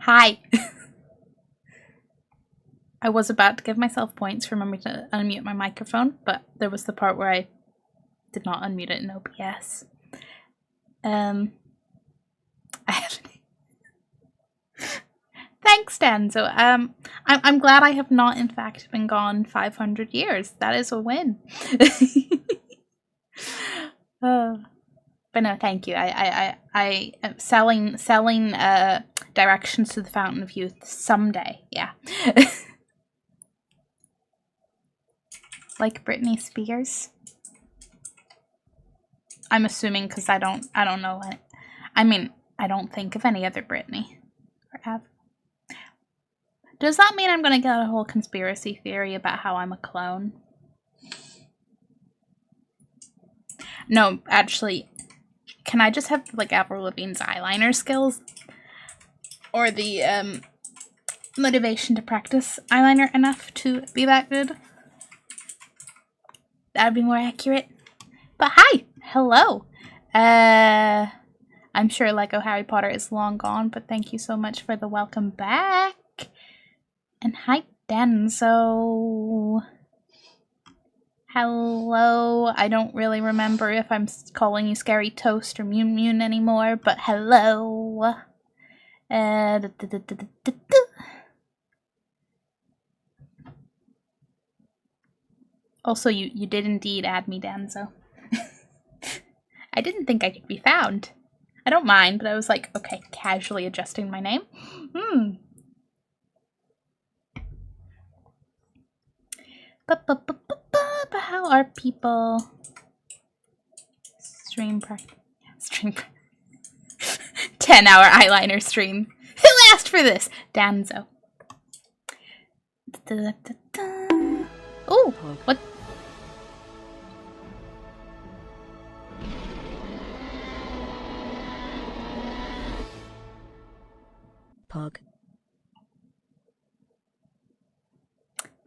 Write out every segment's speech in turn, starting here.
Hi. I was about to give myself points for remembering to unmute my microphone, but there was the part where I did not unmute it in OBS. I haven't. Thanks, Danzo. I'm glad I have not, in fact, been gone 500 years. That is a win. But no, thank you. I am selling directions to the Fountain of Youth someday. Yeah. Like Britney Spears. I'm assuming because I don't know. I mean, I don't think of any other Britney. Or have. Does that mean I'm gonna get a whole conspiracy theory about how I'm a clone? No, actually, can I just have like Avril Lavigne's eyeliner skills? Or the motivation to practice eyeliner enough to be that good? That'd be more accurate. But hi! Hello! I'm sure Lego Harry Potter is long gone, but thank you so much for the welcome back. And hi, Denzo. Hello. I don't really remember if I'm calling you Scary Toast or Mew Mew anymore, but hello. Also, you did indeed add me, Danzo. I didn't think I could be found. I don't mind, but I was like, okay, casually adjusting my name. But how are people? Stream 10-hour eyeliner stream. Who asked for this? Danzo. Oh, what? Pog.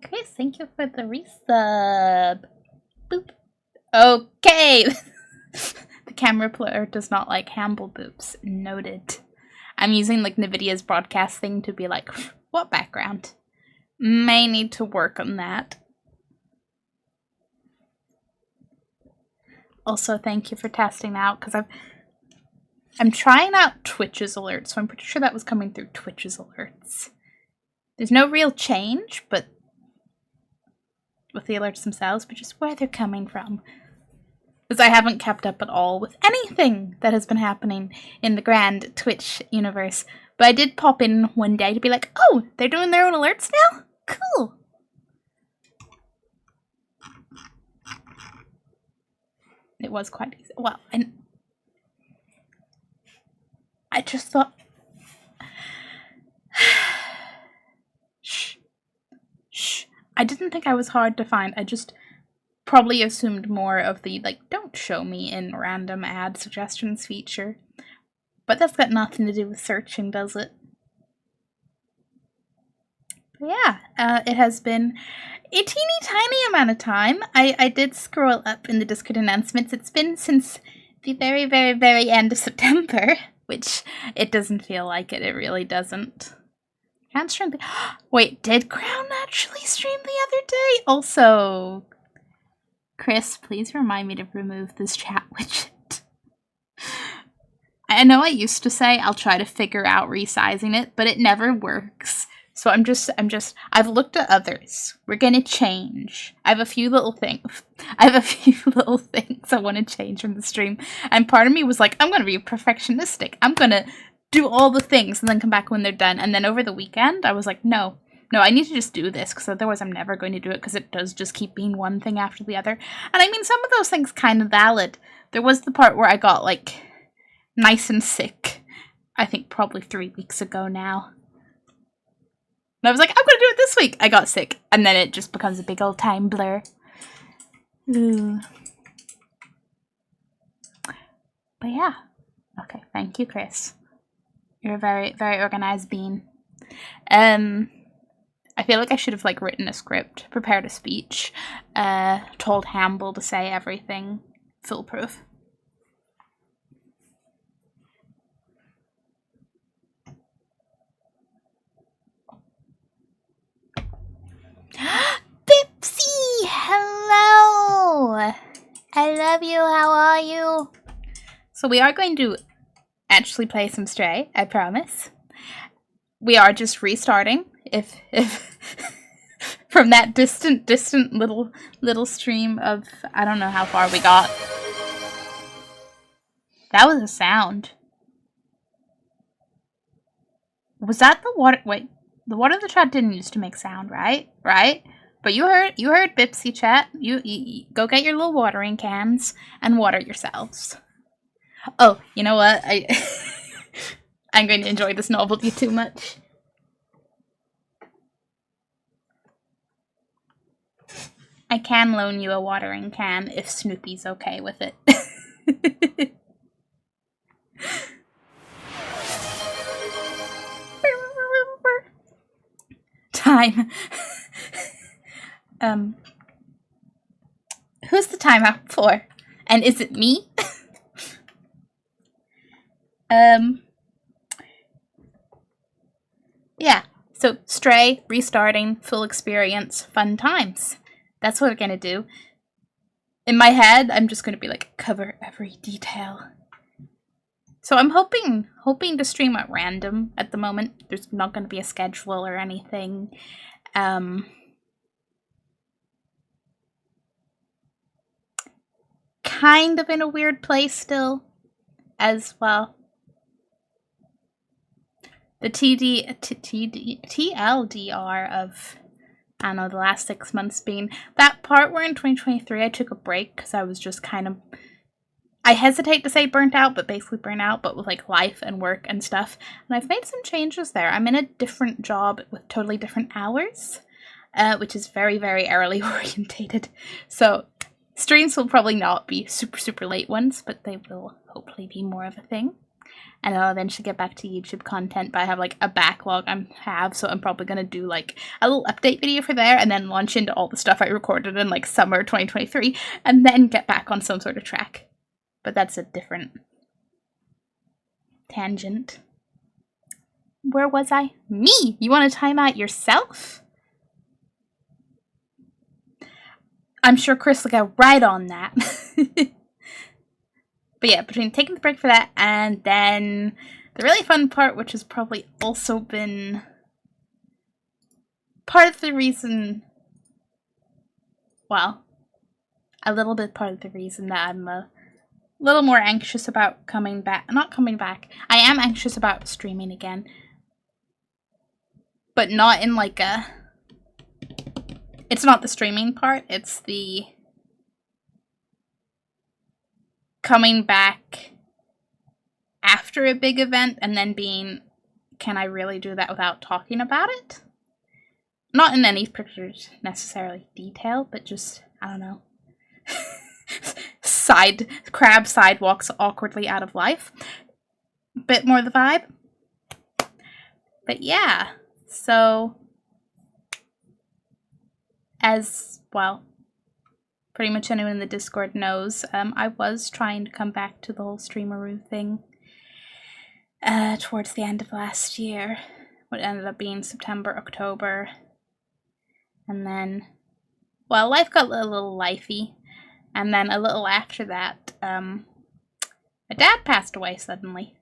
Chris, thank you for the resub. Boop. Okay. The camera player does not like Hamble boops. Noted. I'm using like NVIDIA's broadcast thing to be like, what background? May need to work on that. Also, thank you for testing out, because I'm trying out Twitch's alerts, so I'm pretty sure that was coming through Twitch's alerts. There's no real change, but with the alerts themselves, but just where they're coming from. Because I haven't kept up at all with anything that has been happening in the grand Twitch universe. But I did pop in one day to be like, oh, they're doing their own alerts now? Cool. It was quite easy. Well, and I just thought... Shh. Shh. I didn't think I was hard to find. I just probably assumed more of the, like, don't show me in random ad suggestions feature. But that's got nothing to do with searching, does it? But yeah, it has been a teeny tiny amount of time. I did scroll up in the Discord announcements. It's been since the very, very, very end of September, which it doesn't feel like it. It really doesn't. Can't stream the... Wait, did Crown actually stream the other day? Also, Chris, please remind me to remove this chat widget. I know I used to say I'll try to figure out resizing it, but it never works. So I've looked at others. We're gonna change. I have a few little things I want to change from the stream. And part of me was like, I'm gonna be perfectionistic. I'm gonna do all the things and then come back when they're done. And then over the weekend, I was like, no, I need to just do this, because otherwise I'm never going to do it, because it does just keep being one thing after the other. And I mean, some of those things kind of valid. There was the part where I got, like, nice and sick. I think probably 3 weeks ago now. And I was like, I'm gonna do it this week. I got sick. And then it just becomes a big old time blur. Ooh. But yeah. Okay, thank you, Chris. You're a very, very organized being. I feel like I should have, like, written a script, prepared a speech, told Hamble to say everything foolproof. love you. How are you? So we are going to actually play some Stray, I promise. We are just restarting. If from that distant little stream of, I don't know how far we got. That was a sound. Was that the water? Wait, the water in the chat didn't used to make sound, right? Right? But you heard Bipsy chat. You go get your little watering cans and water yourselves. Oh, you know what? I'm going to enjoy this novelty too much. I can loan you a watering can if Snoopy's okay with it. Time. Who's the timeout for? And is it me? Yeah. So, Stray, restarting, full experience, fun times. That's what we're gonna do. In my head, I'm just gonna be like, cover every detail. So I'm hoping to stream at random at the moment. There's not gonna be a schedule or anything. Kind of in a weird place still, as well. The TLDR of, I don't know, the last 6 months being that part where in 2023 I took a break because I was just kind of, I hesitate to say burnt out, but basically burnt out, but with like life and work and stuff. And I've made some changes there. I'm in a different job with totally different hours, which is very, very early orientated. So streams will probably not be super late ones, but they will hopefully be more of a thing. And I'll eventually get back to YouTube content, but I have like a backlog so I'm probably gonna do like a little update video for there and then launch into all the stuff I recorded in like summer 2023 and then get back on some sort of track. But that's a different tangent. Where was I? Me! You want to time out yourself? I'm sure Chris will get right on that. But yeah, between taking the break for that and then the really fun part, which has probably also been part of the reason, well, a little bit part of the reason that I'm a little more anxious about not coming back. I am anxious about streaming again, but not in like a, it's not the streaming part, it's the coming back after a big event and then being, can I really do that without talking about it? Not in any particular necessarily detail, but just, I don't know. Crab sidewalks awkwardly out of life. Bit more the vibe. But yeah, so as well, pretty much anyone in the Discord knows, I was trying to come back to the whole streameroo thing towards the end of last year. What ended up being September, October. And then, well, life got a little lifey. And then a little after that, my dad passed away suddenly.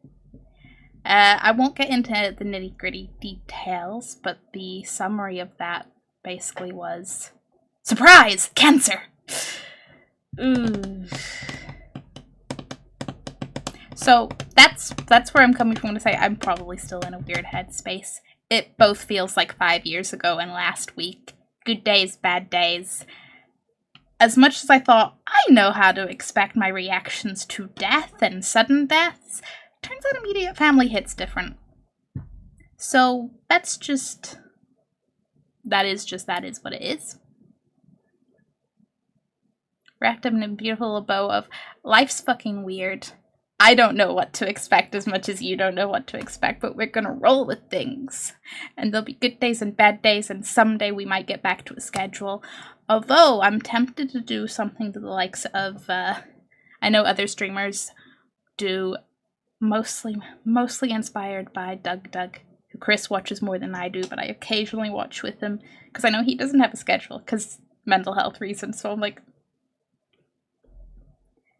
I won't get into the nitty-gritty details, but the summary of that basically was, surprise! Cancer! Ooh. So that's where I'm coming from to say I'm probably still in a weird headspace. It both feels like 5 years ago and last week. Good days, bad days. As much as I thought I know how to expect my reactions to death and sudden deaths, turns out immediate family hits different. So that is what it is. Wrapped up in a beautiful bow of life's fucking weird. I don't know what to expect as much as you don't know what to expect, but we're gonna roll with things. And there'll be good days and bad days, and someday we might get back to a schedule. Although I'm tempted to do something to the likes of, I know other streamers do, mostly inspired by Doug, who Chris watches more than I do, but I occasionally watch with him, because I know he doesn't have a schedule, because mental health reasons, so I'm like,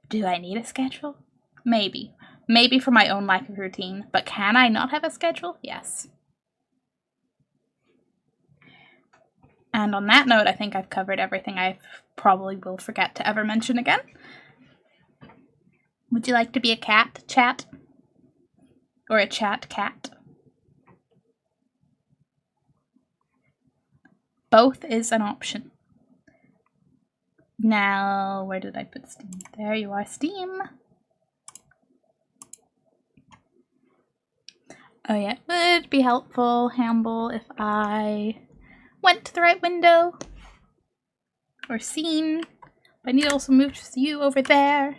Do I need a schedule? Maybe. Maybe for my own lack of routine. But can I not have a schedule? Yes. And on that note, I think I've covered everything I probably will forget to ever mention again. Would you like to be a cat, chat? Or a chat cat? Both is an option. Now, where did I put Steam? There you are, Steam. Oh yeah, it would be helpful, Hamble, if I went to the right window. Or scene. But I need to also move you over there.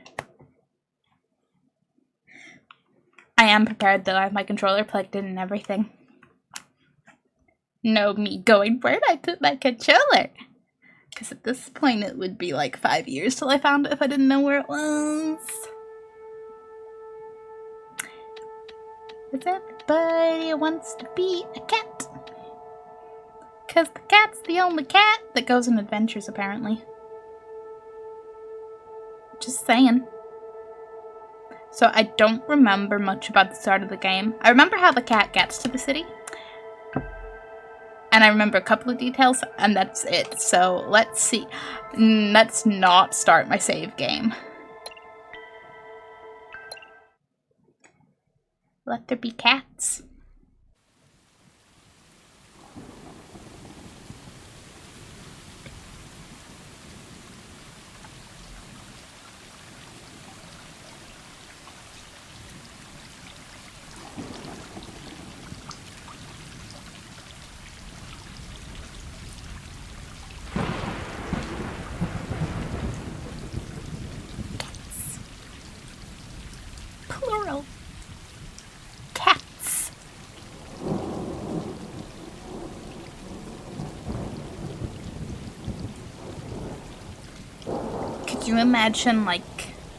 I am prepared though, I have my controller plugged in and everything. No, me going, where'd I put my controller? Because at this point it would be like 5 years till I found it if I didn't know where it was. Because everybody wants to be a cat. Because the cat's the only cat that goes on adventures, apparently. Just saying. So I don't remember much about the start of the game. I remember how the cat gets to the city. And I remember a couple of details, and that's it. So let's see. Let's not start my save game. Let there be cats. Plural. Cats. Could you imagine, like,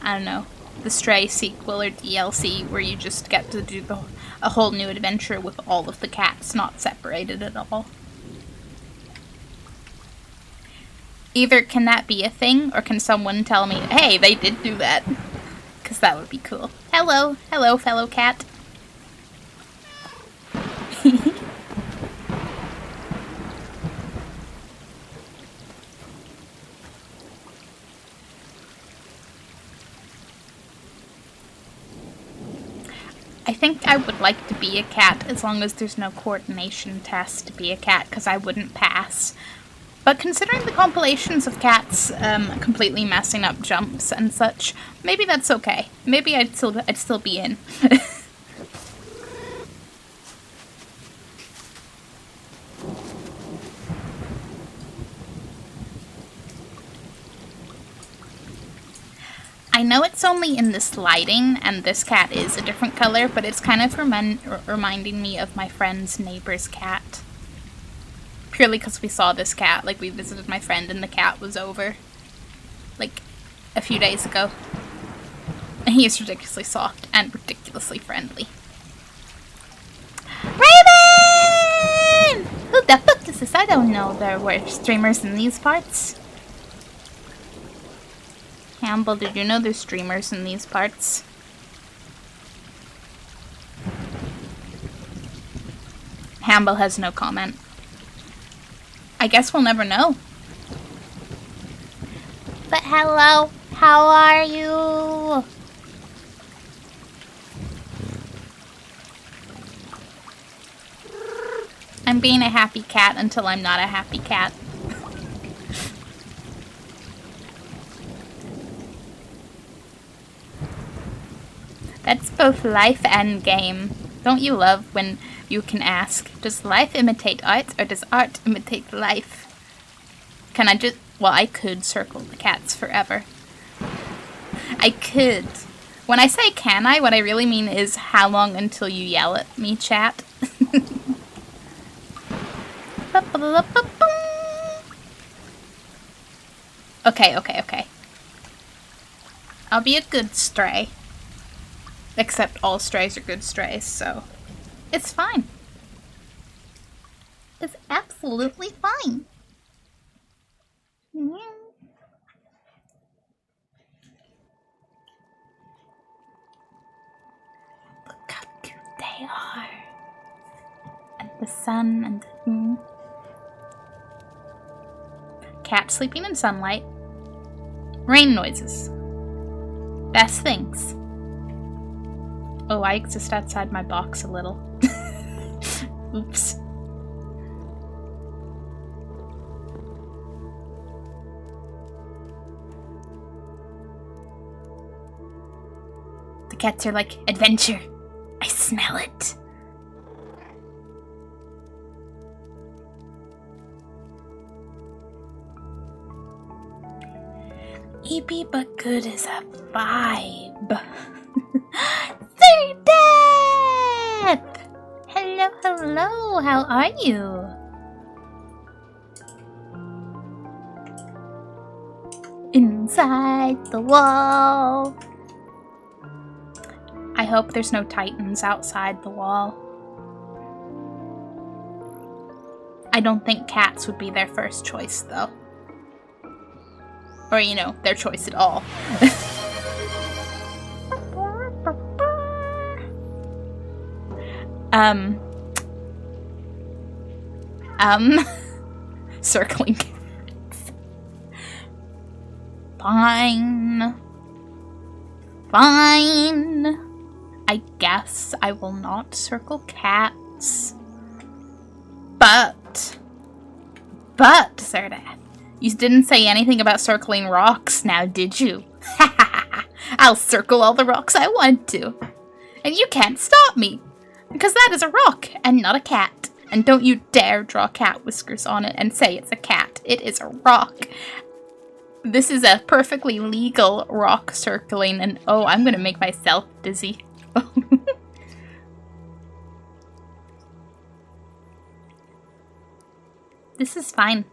I don't know, the Stray sequel or DLC where you just get to do a whole new adventure with all of the cats not separated at all? Either can that be a thing, or can someone tell me, hey, they did do that? Because that would be cool. Hello, hello, fellow cat. I think I would like to be a cat as long as there's no coordination test to be a cat, because I wouldn't pass. But considering the compilations of cats completely messing up jumps and such, maybe that's okay. Maybe I'd still be in. I know it's only in this lighting, and this cat is a different color, but it's kind of reminding me of my friend's neighbor's cat. Purely because we saw this cat, like we visited my friend and the cat was over, like, a few days ago. And he is ridiculously soft and ridiculously friendly. Raven! Who the fuck is this? I don't know there were streamers in these parts. Hamble, did you know there's streamers in these parts? Hamble has no comment. I guess we'll never know. But hello, how are you? I'm being a happy cat until I'm not a happy cat. That's both life and game. Don't you love when you can ask, does life imitate art, or does art imitate life? Can I just... Well, I could circle the cats forever. I could. When I say can I, what I really mean is how long until you yell at me, chat? Okay. I'll be a good stray. Except all strays are good strays, so... It's fine. It's absolutely fine. cat sleeping in sunlight. Rain noises. Best things. Oh, I exist outside my box a little. Oops. The cats are like, adventure. I smell it. Eepy but good is a vibe. Sir Death! Hello, hello, how are you? Inside the wall. I hope there's no titans outside the wall. I don't think cats would be their first choice, though. Or, you know, their choice at all. Circling cats. Fine. Fine. I guess I will not circle cats. But, Sir Death, you didn't say anything about circling rocks now, did you? I'll circle all the rocks I want to. And you can't stop me. Because that is a rock and not a cat. And don't you dare draw cat whiskers on it and say it's a cat. It is a rock. This is a perfectly legal rock circling, and oh, I'm gonna make myself dizzy. This is fine.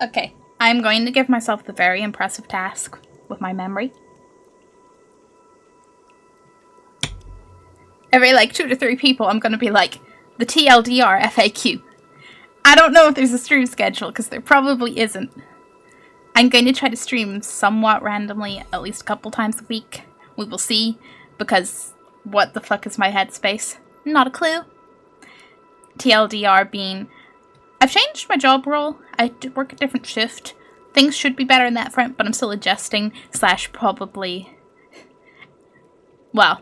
Okay, I'm going to give myself the very impressive task with my memory. Every, like, 2 to 3 people, I'm going to be like, the TLDR FAQ. I don't know if there's a stream schedule, because there probably isn't. I'm going to try to stream somewhat randomly, at least a couple times a week. We will see, because what the fuck is my headspace? Not a clue. TLDR being, I've changed my job role. I work a different shift. Things should be better in that front, but I'm still adjusting, / probably, well,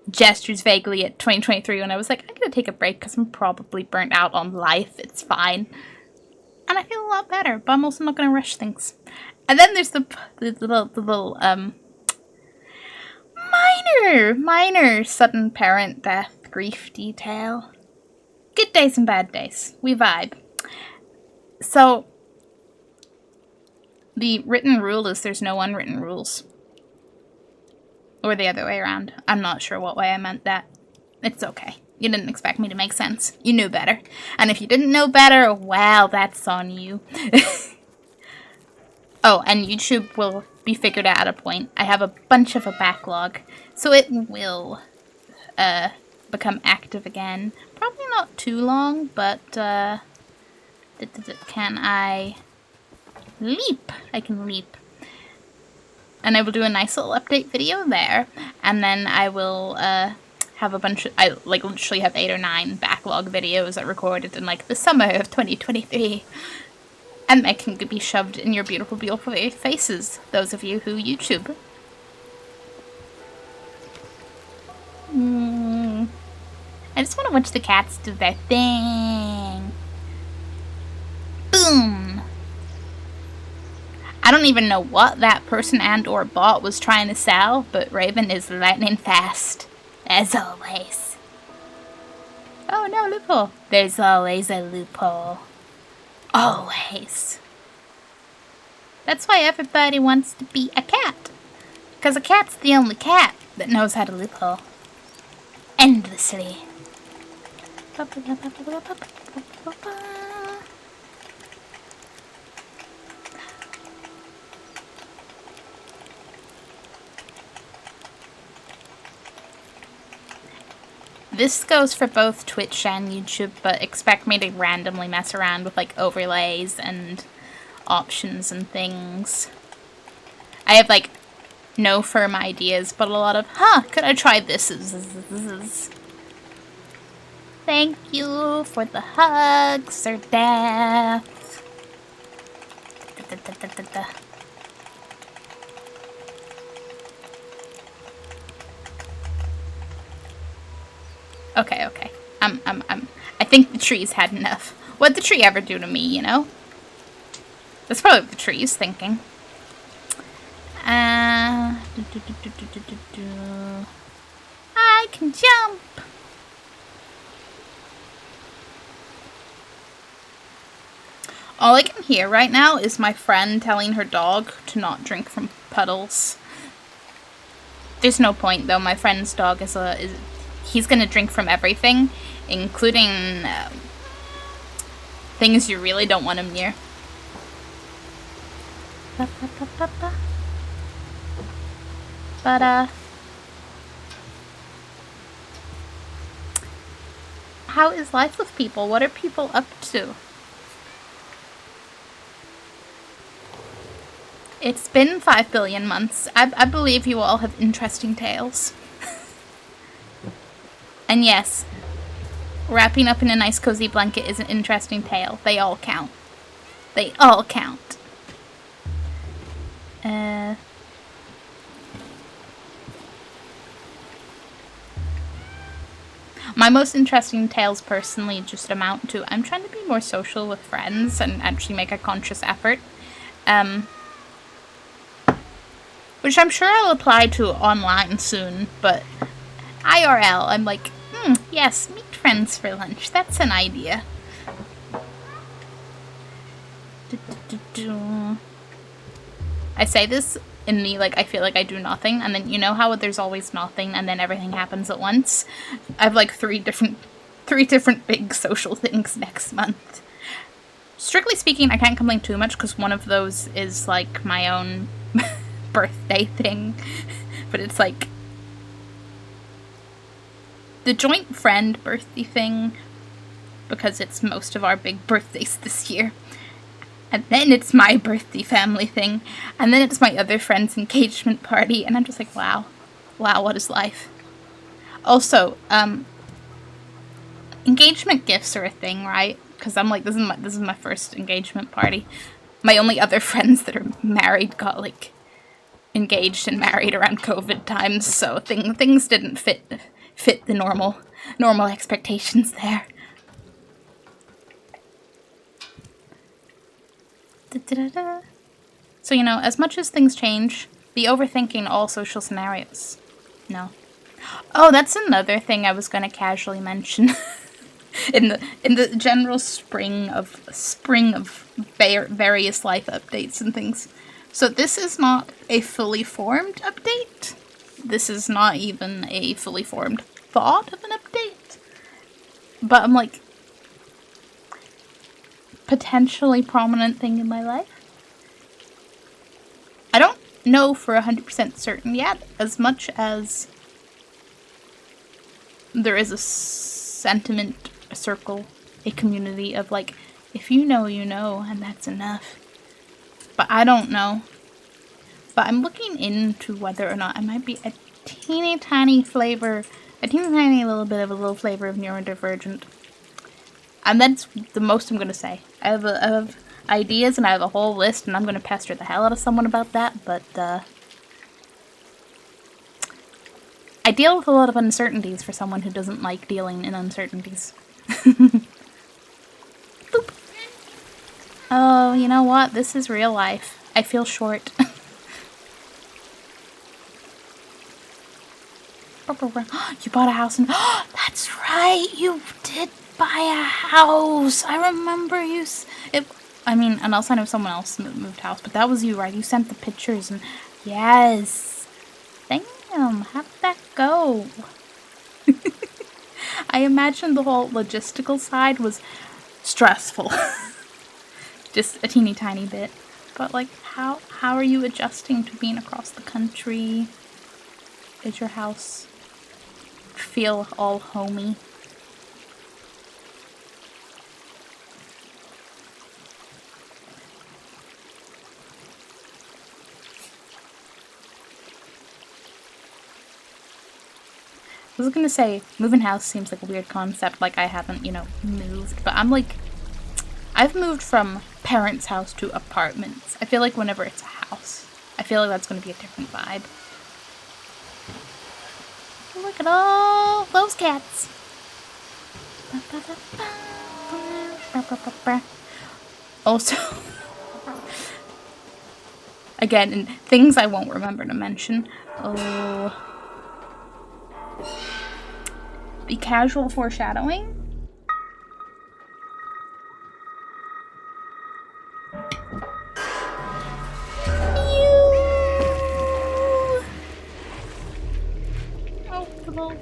gestures vaguely at 2023 when I was like, I'm gonna take a break because I'm probably burnt out on life. It's fine. And I feel a lot better, but I'm also not gonna rush things. And then there's the little, minor sudden parent death grief detail. Good days and bad days. We vibe. So, the written rule is there's no unwritten rules. Or the other way around. I'm not sure what way I meant that. It's okay. You didn't expect me to make sense. You knew better. And if you didn't know better, well, that's on you. Oh, and YouTube will be figured out at a point. I have a bunch of a backlog. So it will become active again. Probably not too long, but can I leap? I can leap. And I will do a nice little update video there. And then I will have a bunch of, I like literally have 8 or 9 backlog videos I recorded in like the summer of 2023. And they can be shoved in your beautiful, beautiful faces, those of you who YouTube. I just want to watch the cats do their thing. Boom! I don't even know what that person and or bot was trying to sell, but Raven is lightning fast, as always. Oh no, loophole. There's always a loophole. Always. That's why everybody wants to be a cat. Because a cat's the only cat that knows how to loophole. Endlessly. This goes for both Twitch and YouTube, but expect me to randomly mess around with like overlays and options and things. I have like no firm ideas, but a lot of, could I try this? Thank you for the hugs, Sir Death. Okay, okay. I think the tree's had enough. What'd the tree ever do to me, you know? That's probably what the tree's thinking. I can jump. All I can hear right now is my friend telling her dog to not drink from puddles. There's no point though. My friend's dog he's gonna drink from everything, including things you really don't want him near. But how is life with people? What are people up to? It's been 5 billion months. I believe you all have interesting tales. And yes, wrapping up in a nice cozy blanket is an interesting tale. They all count. They all count. My most interesting tales personally just amount to I'm trying to be more social with friends and actually make a conscious effort. Which I'm sure I'll apply to online soon, but IRL, I'm like, yes, meet friends for lunch. That's an idea. I say this in the, like, I feel like I do nothing, and then you know how there's always nothing, and then everything happens at once? I have, like, three different big social things next month. Strictly speaking, I can't complain too much, because one of those is, like, my own birthday thing. But it's, like, the joint friend birthday thing, because it's most of our big birthdays this year. And then it's my birthday family thing. And then it's my other friend's engagement party. And I'm just like, wow. Wow, what is life? Also, engagement gifts are a thing, right? Because I'm like, this is my first engagement party. My only other friends that are married got, like, engaged and married around COVID times. So things didn't fit the normal expectations there. So, you know, as much as things change, be overthinking all social scenarios. No. Oh, that's another thing I was going to casually mention. in the general spring of various life updates and things. So this is not a fully formed update. This is not even a fully formed thought of an update. But I'm like, potentially prominent thing in my life. I don't know for 100% certain yet, as much as there is a sentiment, a circle, a community of like, if you know, you know, and that's enough. But I don't know. But I'm looking into whether or not I might be a teeny tiny little flavor of neurodivergent. And that's the most I'm going to say. I have ideas and I have a whole list and I'm going to pester the hell out of someone about that, but I deal with a lot of uncertainties for someone who doesn't like dealing in uncertainties. Boop. Oh, you know what? This is real life. I feel short. You bought a house and that's right, you did buy a house. I remember unless I know someone else moved house, but that was you, right? You sent the pictures and yes. Damn, how did that go? I imagine the whole logistical side was stressful. Just a teeny tiny bit. But like how are you adjusting to being across the country? Is your house feel all homey? I was gonna say, moving house seems like a weird concept, like I haven't, you know, moved, but I'm like, I've moved from parents' house to apartments. I feel like whenever it's a house, I feel like that's gonna be a different vibe. Look at all those cats. Also, again, and things I won't remember to mention. Oh. Be casual foreshadowing. Oh, hello.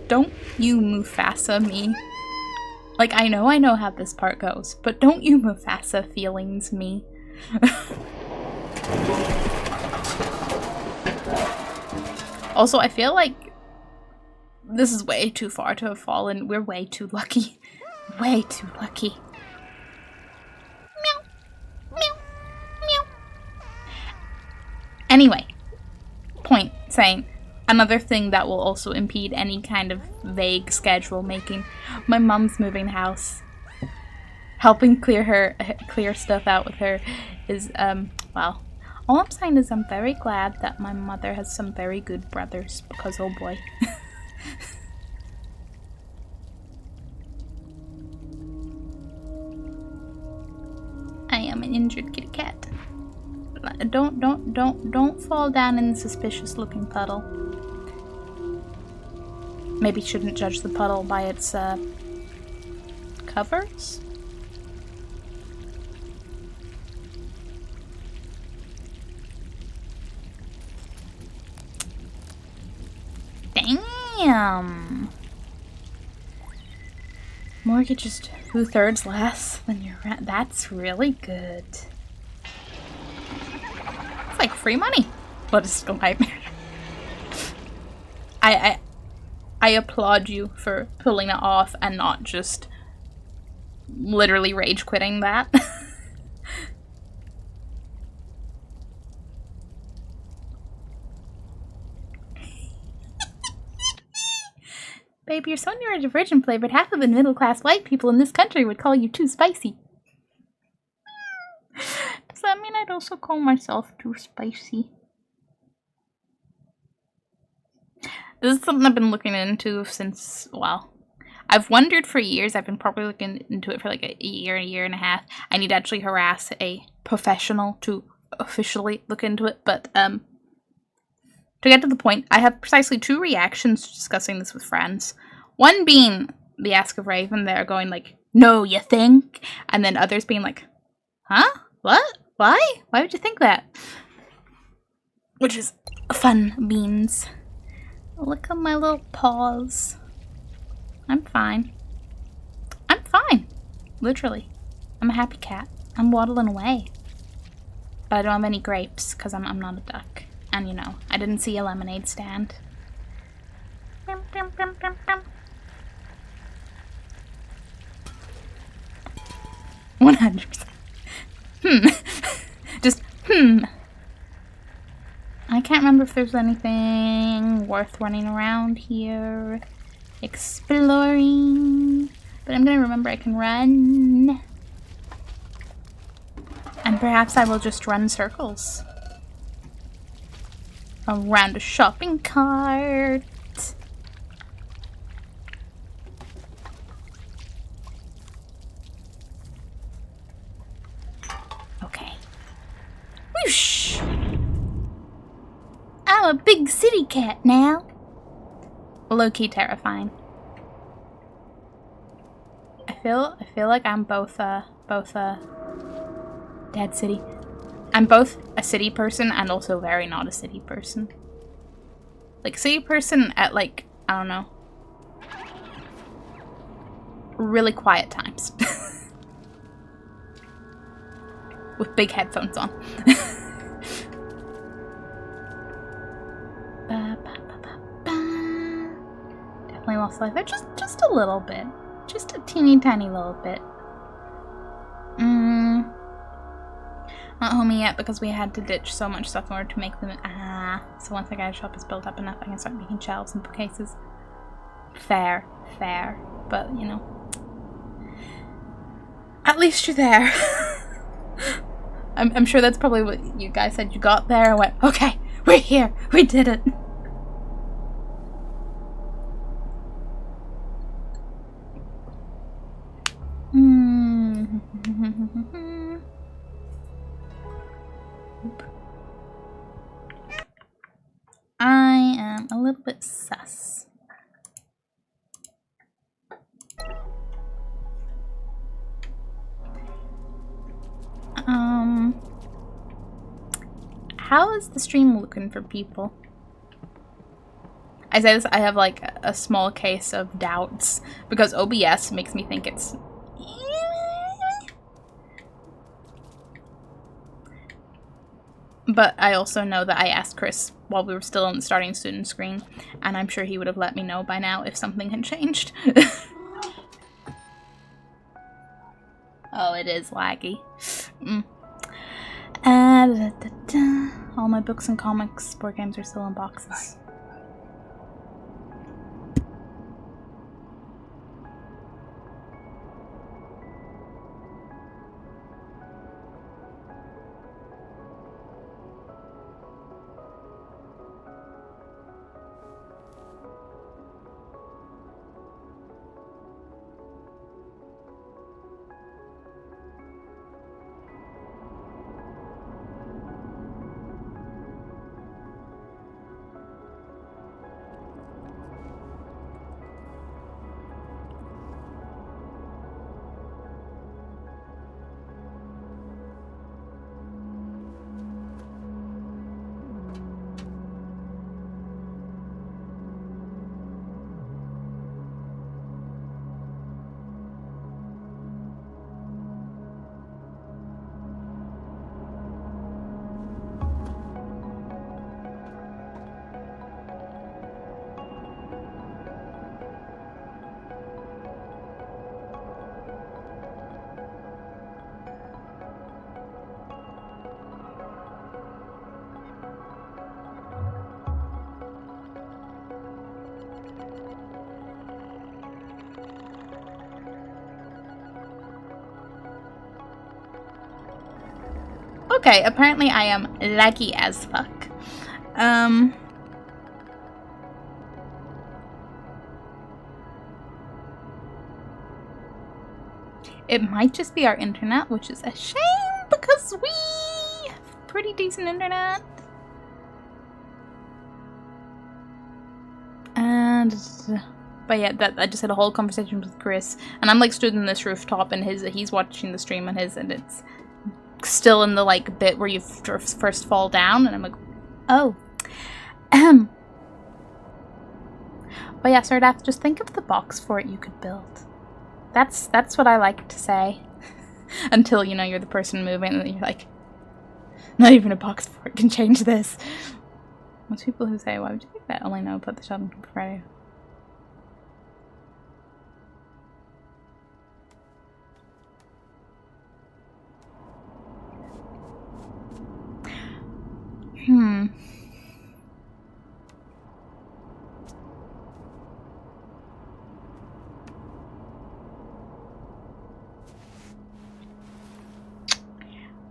Don't you Mufasa me. Like, I know how this part goes, but don't you Mufasa feelings me. Also, I feel like this is way too far to have fallen. We're way too lucky. Way too lucky. Meow. Meow. Meow. Anyway, point saying, another thing that will also impede any kind of vague schedule making. My mom's moving house. Helping clear stuff out with her is, well, all I'm saying is I'm very glad that my mother has some very good brothers, because oh boy. I am an injured kitty cat. Don't fall down in the suspicious looking puddle. Maybe shouldn't judge the puddle by its, covers? Damn! Mortgage is 2/3 less than your rent. That's really good. It's like free money. Logistical nightmare. I applaud you for pulling it off and not just literally rage quitting that. Babe, you're so near a virgin flavored. Half of the middle-class white people in this country would call you too spicy. Does that mean I'd also call myself too spicy? This is something I've been looking into since, well, I've wondered for years. I've been probably looking into it for like a year and a half. I need to actually harass a professional to officially look into it, but, to get to the point, I have precisely 2 reactions to discussing this with friends. One being the Ask of Raven, they're going like, no, you think? And then others being like, huh? What? Why? Why would you think that? Which is fun beans. Look at my little paws. I'm fine. I'm fine. Literally. I'm a happy cat. I'm waddling away. But I don't have any grapes, because I'm not a duck. And, you know, I didn't see a lemonade stand. 100%. Just, I can't remember if there's anything worth running around here. Exploring. But I'm gonna remember I can run. And perhaps I will just run circles. Around a shopping cart. Okay. Whoosh! I'm a big city cat now. Low-key terrifying. I feel like I'm both Dad City. I'm both a city person and also very not a city person. Like, city person at, like, I don't know, really quiet times. With big headphones on. Definitely lost life. Just a little bit. Just a teeny tiny little bit. Not homie yet because we had to ditch so much stuff in order to make them. So once the guide shop is built up enough, I can start making shelves and bookcases. Fair. But, you know. At least you're there. I'm sure that's probably what you guys said. You got there and went, okay, we're here. We did it. I am a little bit sus. How is the stream looking for people? I say this, I have like a small case of doubts because OBS makes me think it's... But I also know that I asked Chris while we were still on the starting student screen, and I'm sure he would have let me know by now if something had changed. Oh, it is laggy. All my books and comics, board games are still in boxes. Okay, apparently I am laggy as fuck. It might just be our internet, which is a shame because we have pretty decent internet. But yeah, I just had a whole conversation with Chris, and I'm like stood in this rooftop, and he's watching the stream on his, and it's still in the like bit where you first fall down, and I'm like, oh, But yeah, Sardath, just think of the box fort you could build. That's what I like to say. Until, you know, you're the person moving and you're like, not even a box fort can change this. Most people who say, why would you think that? Only know about the Sheldon Cooper Friday.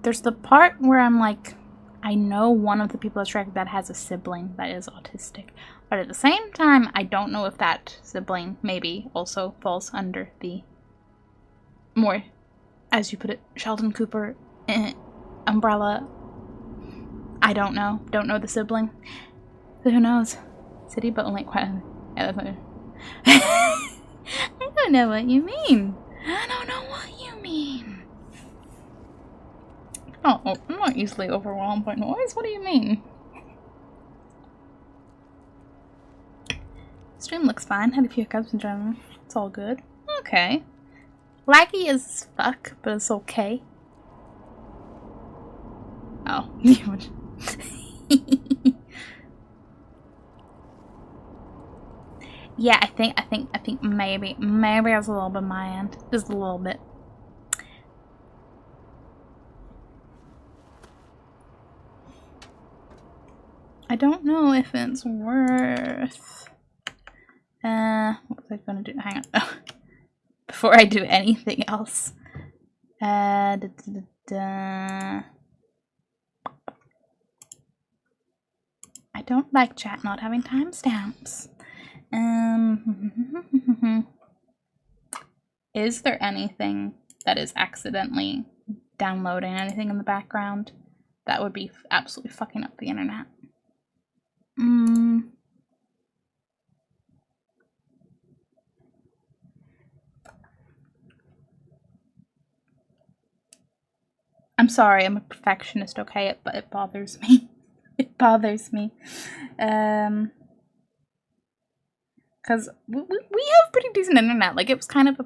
There's the part where I'm like, I know one of the people that's Shrek that has a sibling that is autistic. But at the same time, I don't know if that sibling maybe also falls under the more, as you put it, Sheldon Cooper umbrella. I don't know. Don't know the sibling. So who knows? City, but only quite. Yeah, that's not. I don't know what you mean. I don't know what you mean. Oh, I'm not easily overwhelmed by noise. What do you mean? Stream looks fine. Had a few hiccups in general. It's all good. Okay. Laggy as fuck, but it's okay. Oh. Yeah, I think maybe it was a little bit my end. Just a little bit. I don't know if it's worth... what was I gonna do? Hang on. Before I do anything else. I don't like chat not having timestamps. Is there anything that is accidentally downloading anything in the background? That would be absolutely fucking up the internet. I'm sorry, I'm a perfectionist, okay? But it bothers me. It bothers me. Because we have pretty decent internet. Like, it was kind of a